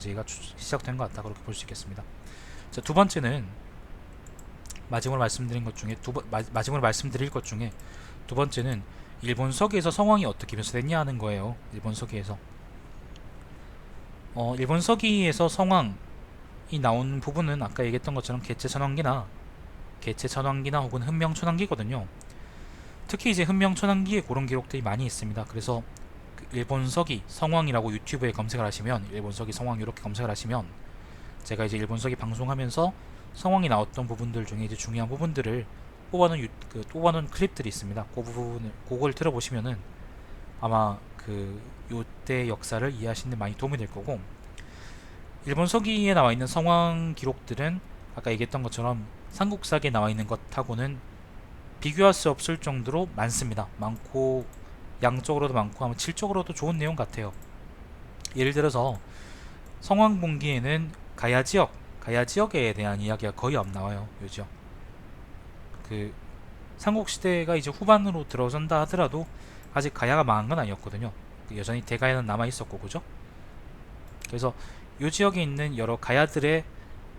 제가 시작된 것 같다, 그렇게 볼 수 있겠습니다. 자, 두 번째는 마지막으로 말씀드릴 것 중에 두 번째는 일본 서기에서 성왕이 어떻게 묘사됐냐 하는 거예요. 일본 서기에서 일본 서기에서 성왕이 나온 부분은 아까 얘기했던 것처럼 개체천왕기나 혹은 훈명천왕기거든요. 특히 이제 훈명천왕기에 그런 기록들이 많이 있습니다. 그래서 그 일본 서기 성왕이라고 유튜브에 검색을 하시면, 일본 서기 성왕 이렇게 검색을 하시면, 제가 이제 일본 서기 방송하면서 성왕이 나왔던 부분들 중에 이제 중요한 부분들을 뽑아놓은 클립들이 있습니다. 그걸 들어보시면은 아마 그 요때 역사를 이해하시는 데 많이 도움이 될 거고, 일본 서기에 나와 있는 성왕 기록들은 아까 얘기했던 것처럼 삼국사기에 나와 있는 것하고는 비교할 수 없을 정도로 많습니다. 많고, 양적으로도 많고 아마 질적으로도 좋은 내용 같아요. 예를 들어서 성왕봉기에는 가야 지역에 대한 이야기가 거의 안 나와요. 요죠. 그 삼국시대가 이제 후반으로 들어선다 하더라도 아직 가야가 망한 건 아니었거든요. 여전히 대가야는 남아 있었고, 그죠? 그래서 이 지역에 있는 여러 가야들에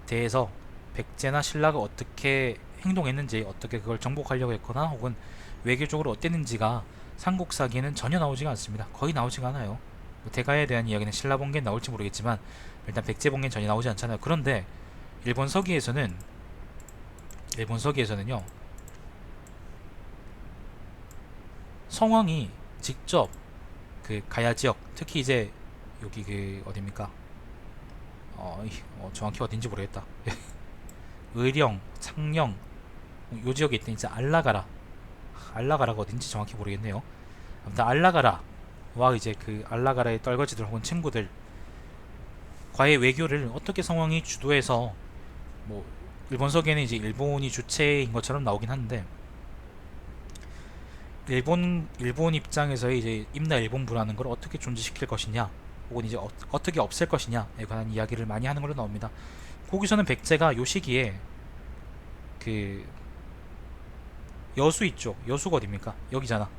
대해서 백제나 신라가 어떻게 행동했는지, 어떻게 그걸 정복하려고 했거나 혹은 외교적으로 어땠는지가 삼국사기에는 전혀 나오지가 않습니다. 거의 나오지가 않아요. 대가에 대한 이야기는 신라본기에 나올지 모르겠지만 일단 백제본기엔 전혀 나오지 않잖아요. 그런데 일본 서기에서는요, 성왕이 직접 그 가야 지역, 특히 이제 여기 그 어딥니까? 정확히 어딘지 모르겠다. 의령, 창녕, 요 지역에 있던 이제 알라가라가 어딘지 정확히 모르겠네요. 아무튼 알라가라와 이제 그 알라가라의 떨거지들 혹은 친구들 과의 외교를 어떻게 성왕이 주도해서, 뭐 일본 서기에는 이제 일본이 주체인 것처럼 나오긴 하는데, 일본 입장에서의 이제 임나 일본부라는 걸 어떻게 존재시킬 것이냐 혹은 이제 어떻게 없앨 것이냐에 관한 이야기를 많이 하는 걸로 나옵니다. 거기서는 백제가 요 시기에 그 여수 있죠. 여수가 어딥니까? 여기잖아.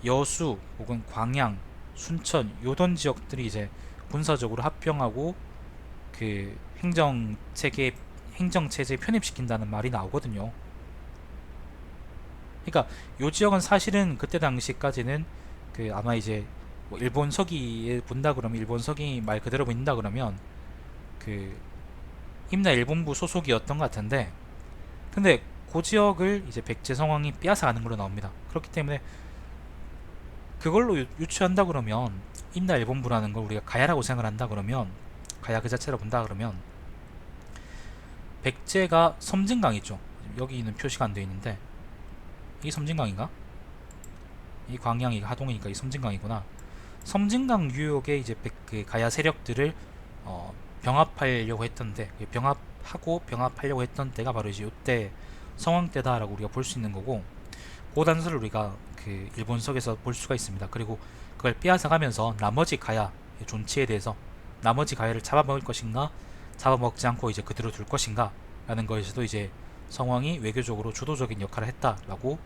여수 혹은 광양, 순천 요던 지역들이 이제 군사적으로 합병하고 그 행정체제에 편입시킨다는 말이 나오거든요. 그러니까 요 지역은 사실은 그때 당시까지는 그 아마 이제 뭐 일본 서기에 본다 그러면, 일본 서기 말 그대로 본다 그러면 그 임나 일본부 소속이었던 것 같은데, 근데 그 지역을 이제 백제 성왕이 빼앗아 가는 걸로 나옵니다. 그렇기 때문에 그걸로 유추한다 그러면, 임나 일본부라는 걸 우리가 가야라고 생각을 한다 그러면, 가야 그 자체로 본다 그러면 백제가 섬진강이죠. 여기 있는 표시가 안 되어 있는데 이 섬진강인가? 이 광양이 하동이니까 이 섬진강이구나. 섬진강 유역에 이제 그 가야 세력들을 병합하려고 했던데, 병합하려고 했던 때가 바로 이제 이때 성왕 때다라고 우리가 볼 수 있는 거고, 그 단서를 우리가 그 일본석에서 볼 수가 있습니다. 그리고 그걸 빼앗아가면서 나머지 가야 존치에 대해서, 나머지 가야를 잡아먹을 것인가 잡아먹지 않고 이제 그대로 둘 것인가 라는 것에서도 이제 성왕이 외교적으로 주도적인 역할을 했다라고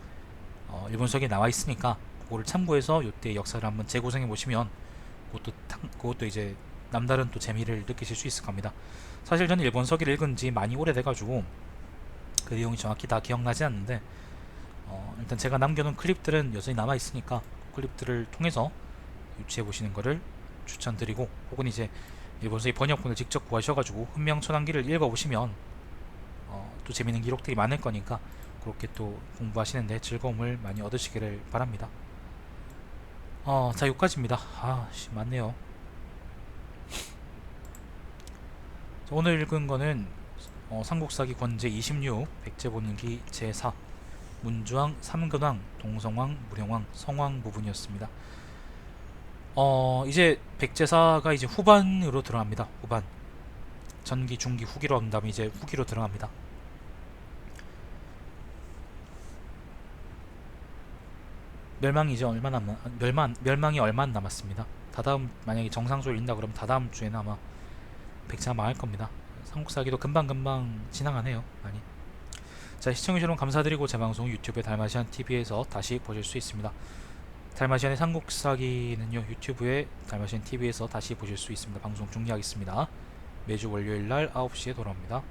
일본석에 나와 있으니까, 그거를 참고해서 이때 역사를 한번 재구성해 보시면 그것도 이제 남다른 또 재미를 느끼실 수 있을 겁니다. 사실 저는 일본서기를 읽은 지 많이 오래돼가지고 그 내용이 정확히 다 기억나지 않는데, 일단 제가 남겨놓은 클립들은 여전히 남아 있으니까 그 클립들을 통해서 유치해 보시는 것을 추천드리고, 혹은 이제 일본서기 번역본을 직접 구하셔가지고 훈명천왕기를 읽어보시면 또 재밌는 기록들이 많을 거니까 그렇게 또 공부하시는데 즐거움을 많이 얻으시기를 바랍니다. 자, 여기까지입니다. 많네요. 오늘 읽은 거는 삼국사기 권제 26, 백제본기 제4, 문주왕, 삼근왕, 동성왕, 무령왕, 성왕 부분이었습니다. 이제 백제사가 이제 후반으로 들어갑니다. 후반. 전기, 중기, 후기로 한 다음에 이제 후기로 들어갑니다. 멸망이 얼마 안 남았습니다. 다다음, 만약에 정상적으로 읽는다 그러면 다다음 주에는 아마 백제가 망할 겁니다. 삼국사기도 금방금방 지나가네요, 많이. 자, 시청해주셔서 감사드리고 제 방송 유튜브에 달마시안 TV에서 다시 보실 수 있습니다. 달마시안의 삼국사기는요 유튜브에 달마시안 TV에서 다시 보실 수 있습니다. 방송 종료하겠습니다. 매주 월요일 날 9시에 돌아옵니다.